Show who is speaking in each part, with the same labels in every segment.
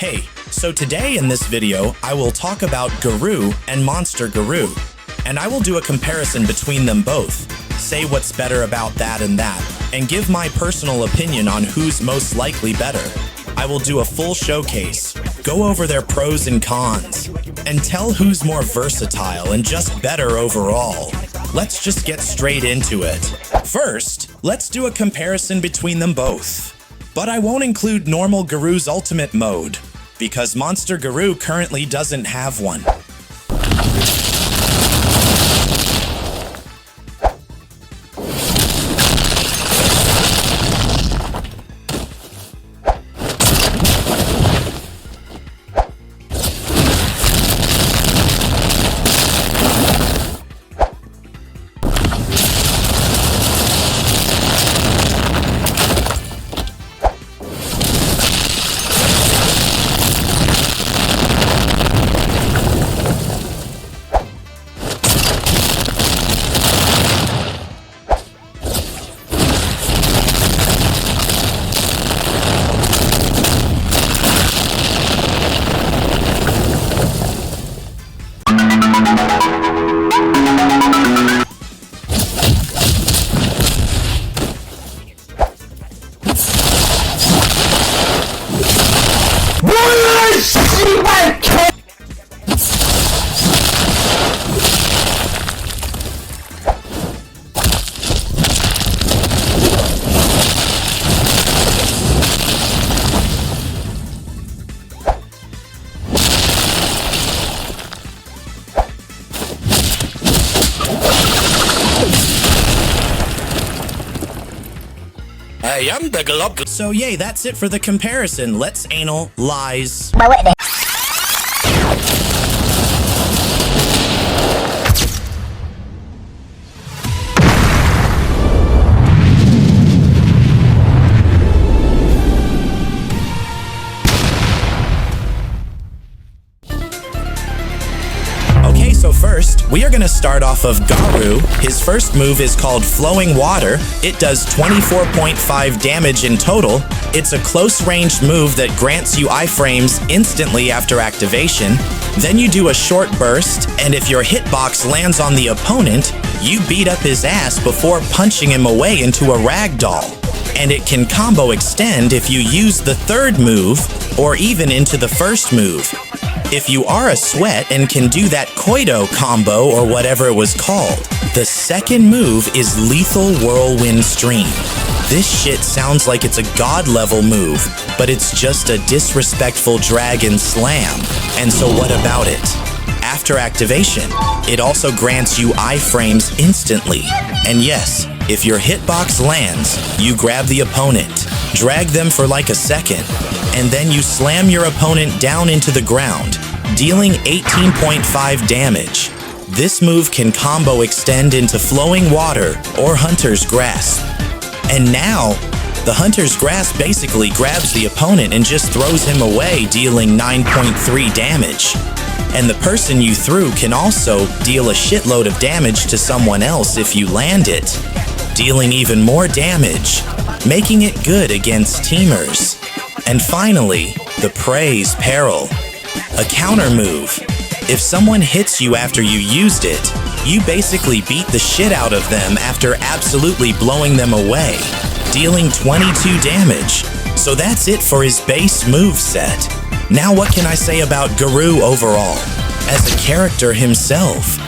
Speaker 1: Hey, so today in this video, I will talk about Garou and Monster Garou, and I will do a comparison between them both, say what's better about that, and give my personal opinion on who's most likely better. I will do a full showcase, go over their pros and cons, and tell who's more versatile and just better overall. Let's just get straight into it. First, let's do a comparison between them both. But I won't include normal Garou's ultimate mode, because Monster Garou currently doesn't have one.
Speaker 2: Hey, I'm the glub.
Speaker 1: So yay, that's it for the comparison. Let's analyze. Okay, so first, we are gonna start off of Garou. His first move is called Flowing Water. It does 24.5 damage in total. It's a close-range move that grants you iframes instantly after activation. Then you do a short burst, and if your hitbox lands on the opponent, you beat up his ass before punching him away into a ragdoll. And it can combo extend if you use the third move, or even into the first move. If you are a sweat and can do that Koido combo or whatever it was called, the second move is Lethal Whirlwind Stream. This shit sounds like it's a god level move, but it's just a disrespectful dragon slam. And so what about it? After activation, it also grants you iframes instantly. And yes, if your hitbox lands, you grab the opponent, drag them for like a second, and then you slam your opponent down into the ground, dealing 18.5 damage. This move can combo extend into Flowing Water or Hunter's Grasp. And now, the Hunter's Grasp basically grabs the opponent and just throws him away, dealing 9.3 damage. And the person you threw can also deal a shitload of damage to someone else if you land it, dealing even more damage, making it good against teamers. And finally, the Praise Peril, a counter move. If someone hits you after you used it, you basically beat the shit out of them after absolutely blowing them away, dealing 22 damage. So that's it for his base move set. Now what can I say about Garou overall, as a character himself?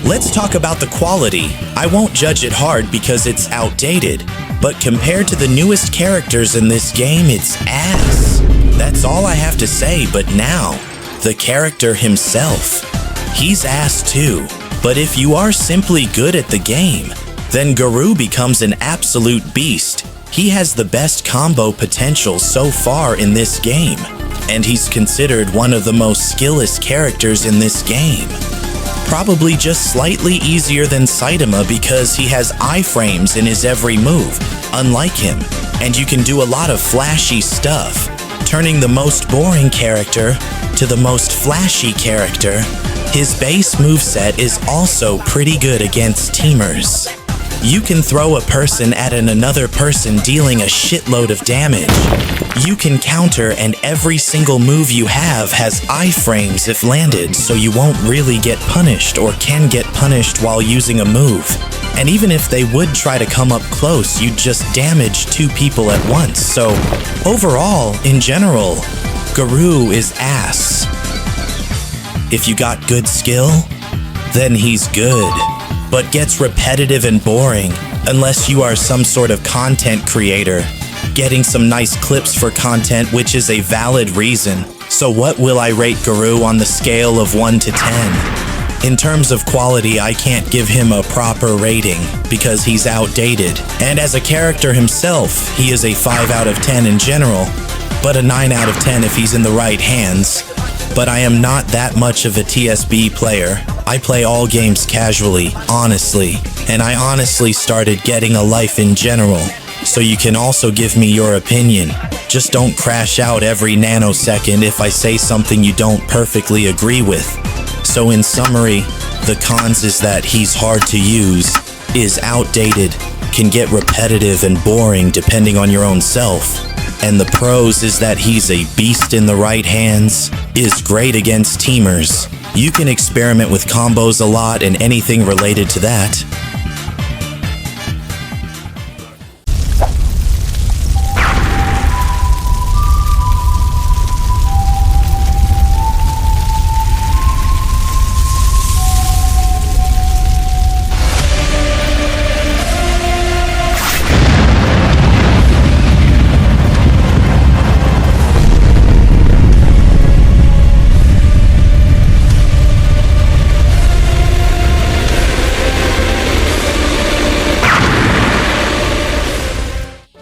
Speaker 1: Let's talk about the quality. I won't judge it hard because it's outdated, but compared to the newest characters in this game, it's ass. That's all I have to say, but now, the character himself. He's ass too, but if you are simply good at the game, then Garou becomes an absolute beast. He has the best combo potential so far in this game, and he's considered one of the most skillless characters in this game. Probably just slightly easier than Saitama because he has iframes in his every move, unlike him, and you can do a lot of flashy stuff, turning the most boring character to the most flashy character. His base moveset is also pretty good against teamers. You can throw a person at another person, dealing a shitload of damage. You can counter, and every single move you have has iframes if landed, so you won't really get punished or can get punished while using a move. And even if they would try to come up close, you'd just damage 2 people at once. So overall, in general, Garou is ass. If you got good skill, then he's good, but gets repetitive and boring unless you are some sort of content creator, getting some nice clips for content, which is a valid reason. So what will I rate Garou on the scale of 1 to 10? In terms of quality, I can't give him a proper rating because he's outdated. And as a character himself, he is a 5 out of 10 in general, but a 9 out of 10 if he's in the right hands. But I am not that much of a TSB player. I play all games casually, honestly, and I honestly started getting a life in general. So you can also give me your opinion. Just don't crash out every nanosecond if I say something you don't perfectly agree with. So in summary, the cons is that he's hard to use, is outdated, can get repetitive and boring depending on your own self. And the pros is that he's a beast in the right hands, is great against teamers. You can experiment with combos a lot and anything related to that.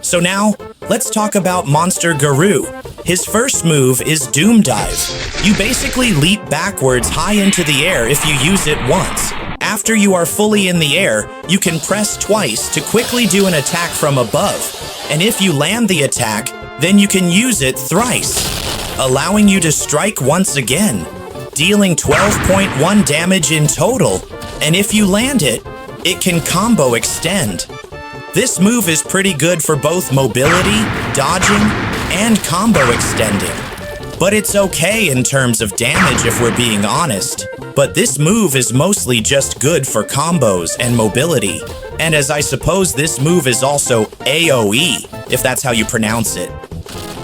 Speaker 1: So now, let's talk about Monster Garou. His first move is Doom Dive. You basically leap backwards high into the air if you use it once. After you are fully in the air, you can press twice to quickly do an attack from above. And if you land the attack, then you can use it thrice, allowing you to strike once again, dealing 12.1 damage in total. And if you land it, it can combo extend. This move is pretty good for both mobility, dodging, and combo extending. But it's okay in terms of damage if we're being honest. But this move is mostly just good for combos and mobility. And as I suppose this move is also AoE, if that's how you pronounce it.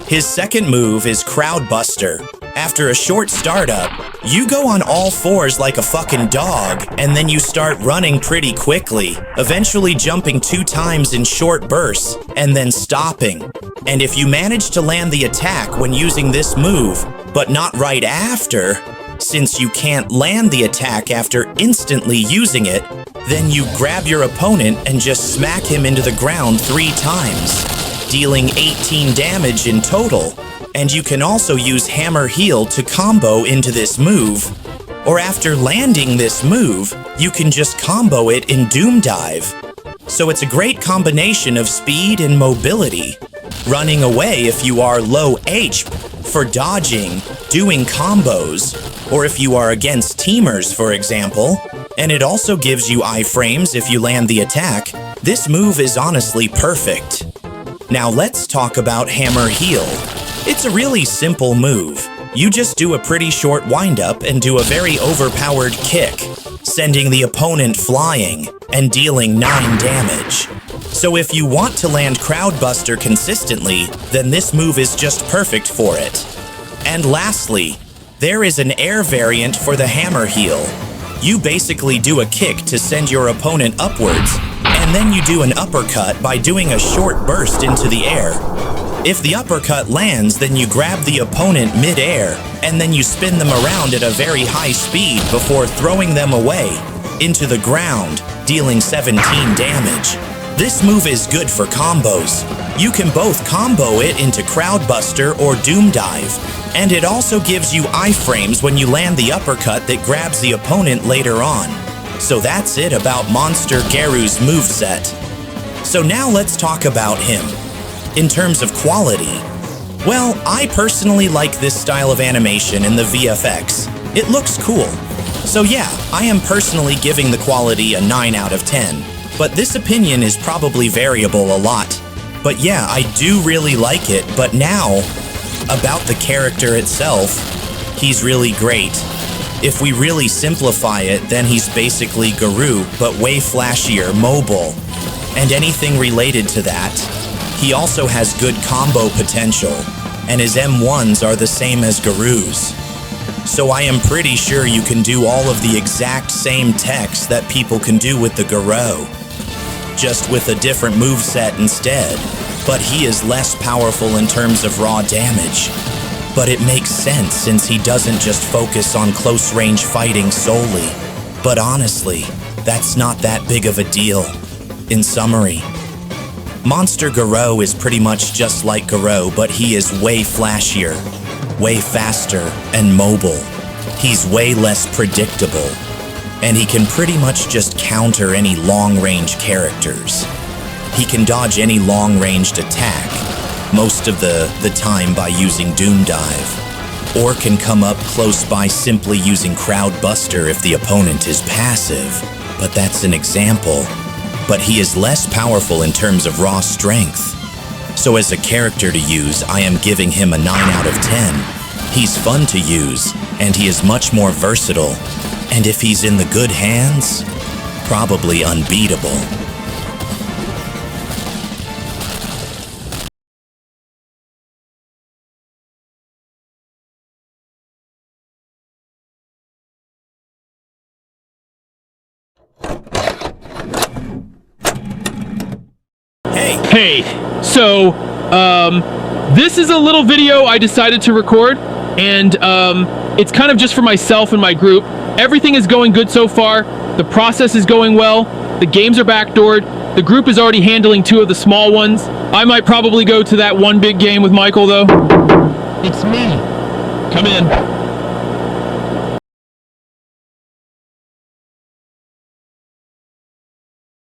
Speaker 1: His second move is Crowd Buster. After a short startup, you go on all fours like a fucking dog, and then you start running pretty quickly, eventually jumping 2 times in short bursts, and then stopping. And if you manage to land the attack when using this move, but not right after, since you can't land the attack after instantly using it, then you grab your opponent and just smack him into the ground 3 times, dealing 18 damage in total. And you can also use Hammer Heal to combo into this move. Or after landing this move, you can just combo it in Doom Dive. So it's a great combination of speed and mobility. Running away if you are low HP, for dodging, doing combos, or if you are against teamers, for example. And it also gives you iframes if you land the attack. This move is honestly perfect. Now let's talk about Hammer Heal. It's a really simple move. You just do a pretty short windup and do a very overpowered kick, sending the opponent flying and dealing 9 damage. So if you want to land Crowd Buster consistently, then this move is just perfect for it. And lastly, there is an air variant for the Hammer Heal. You basically do a kick to send your opponent upwards, and then you do an uppercut by doing a short burst into the air. If the uppercut lands, then you grab the opponent mid-air, and then you spin them around at a very high speed before throwing them away into the ground, dealing 17 damage. This move is good for combos. You can both combo it into Crowd Buster or Doom Dive, and it also gives you iframes when you land the uppercut that grabs the opponent later on. So that's it about Monster Garou's moveset. So now let's talk about him. In terms of quality, well, I personally like this style of animation in the VFX. It looks cool. So yeah, I am personally giving the quality a 9 out of 10. But this opinion is probably variable a lot. But yeah, I do really like it, but now, about the character itself, he's really great. If we really simplify it, then he's basically Garou, but way flashier, mobile, and anything related to that. He also has good combo potential, and his M1s are the same as Garou's. So I am pretty sure you can do all of the exact same techs that people can do with the Garou, just with a different moveset instead. But he is less powerful in terms of raw damage. But it makes sense since he doesn't just focus on close-range fighting solely. But honestly, that's not that big of a deal. In summary, Monster Garou is pretty much just like Garou, but he is way flashier, way faster, and mobile. He's way less predictable, and he can pretty much just counter any long-range characters. He can dodge any long-ranged attack, most of the time by using Doom Dive, or can come up close by simply using Crowd Buster if the opponent is passive, but that's an example. But he is less powerful in terms of raw strength. So as a character to use, I am giving him a 9 out of 10. He's fun to use, and he is much more versatile. And if he's in the good hands, probably unbeatable.
Speaker 3: Hey, so, this is a little video I decided to record, and, it's kind of just for myself and my group. Everything is going good so far. The process is going well. The games are backdoored. The group is already handling 2 of the small ones. I might probably go to that one big game with Michael, though. It's me. Come in.